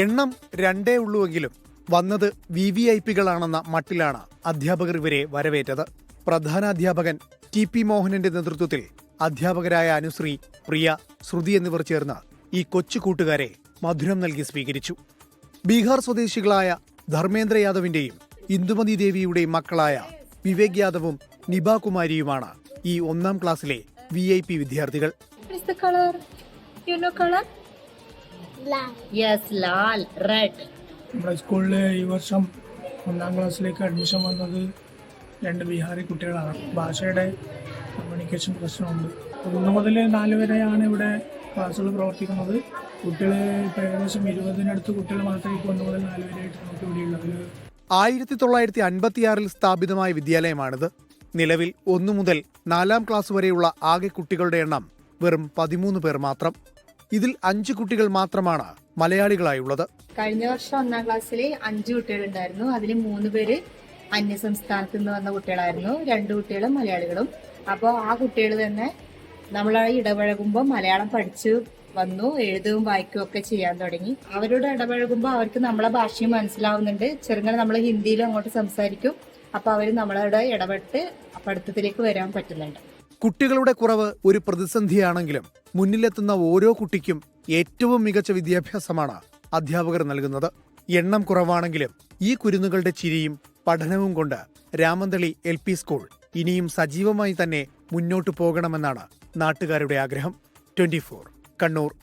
എണ്ണം രണ്ടേ ഉള്ളുവെങ്കിലും വന്നത് VVIPകളാണെന്ന മട്ടിലാണ് അധ്യാപകർ ഇവരെ വരവേറ്റത്. പ്രധാനാധ്യാപകൻ TP മോഹനന്റെ നേതൃത്വത്തിൽ അധ്യാപകരായ അനുശ്രീ, പ്രിയ, ശ്രുതി എന്നിവർ ചേർന്ന് ഈ കൊച്ചു കൂട്ടുകാരെ മധുരം നൽകി സ്വീകരിച്ചു. ബീഹാർ സ്വദേശികളായ ധർമ്മേന്ദ്ര യാദവിന്റെയും ഇന്ദുമതി ദേവിയുടെയും മക്കളായ വിവേക് യാദവും നിബ കുമാരിയുമാണ് ഈ 1ാം ക്ലാസ്സിലെ VIP വിദ്യാർത്ഥികൾ. നമ്മുടെ സ്കൂളിൽ ഈ വർഷം 1ാം ക്ലാസ്സിലേക്ക് അഡ്മിഷൻ വന്നത് 2 ബീഹാറി കുട്ടികളാണ്. ഭാഷയുടെ കമ്മ്യൂണിക്കേഷൻ പ്രശ്നമുണ്ട്. 1 മുതൽ 4 വരെയാണ് ഇവിടെ ക്ലാസ്സുകൾ പ്രവർത്തിക്കുന്നത്. കുട്ടികൾ ഇപ്പോൾ ഏകദേശം 20-നടുത്ത് കുട്ടികൾ മാത്രമേ 1 മുതൽ 4 വരെയായിട്ട് നമുക്ക് ഇവിടെയുള്ളത്. 1956 സ്ഥാപിതമായ വിദ്യാലയമാണിത്. നിലവിൽ 1 മുതൽ 4ാം ക്ലാസ് വരെയുള്ള ആകെ കുട്ടികളുടെ എണ്ണം വെറും 13 പേർ മാത്രം. ഇതിൽ 5 കുട്ടികൾ മാത്രമാണ് മലയാളികളായുള്ളത്. കഴിഞ്ഞ വർഷം 1ാം ക്ലാസ്സിൽ 5 കുട്ടികളുണ്ടായിരുന്നു. അതിൽ 3 പേര് അന്യസംസ്ഥാനത്ത് നിന്ന് വന്ന കുട്ടികളായിരുന്നു, 2 കുട്ടികളും മലയാളികളും. അപ്പോൾ ആ കുട്ടികൾ തന്നെ നമ്മളായി ഇടപഴകുമ്പോൾ മലയാളം പഠിച്ചു വന്നു, എഴുതുകയും വായിക്കുകയും ഒക്കെ ചെയ്യാൻ തുടങ്ങി. അവരോട് ഇടപഴകുമ്പോൾ അവർക്ക് നമ്മളെ ഭാഷയും മനസ്സിലാവുന്നുണ്ട്. ചെറുങ്ങനെ നമ്മൾ ഹിന്ദിയിലും അങ്ങോട്ട് സംസാരിക്കും. അപ്പോൾ അവർ നമ്മളോട് ഇടപെട്ട് പഠിത്തത്തിലേക്ക് വരാൻ പറ്റുന്നുണ്ട്. കുട്ടികളുടെ കുറവ് ഒരു പ്രതിസന്ധിയാണെങ്കിലും മുന്നിലെത്തുന്ന ഓരോ കുട്ടിക്കും ഏറ്റവും മികച്ച വിദ്യാഭ്യാസമാണ് അധ്യാപകർ നൽകുന്നത്. എണ്ണം കുറവാണെങ്കിലും ഈ കുരുന്നുകളുടെ ചിരിയും പഠനവും കൊണ്ട് രാമന്തളി LP സ്കൂൾ ഇനിയും സജീവമായി തന്നെ മുന്നോട്ടു പോകണമെന്നാണ് നാട്ടുകാരുടെ ആഗ്രഹം. 24 കണ്ണൂർ.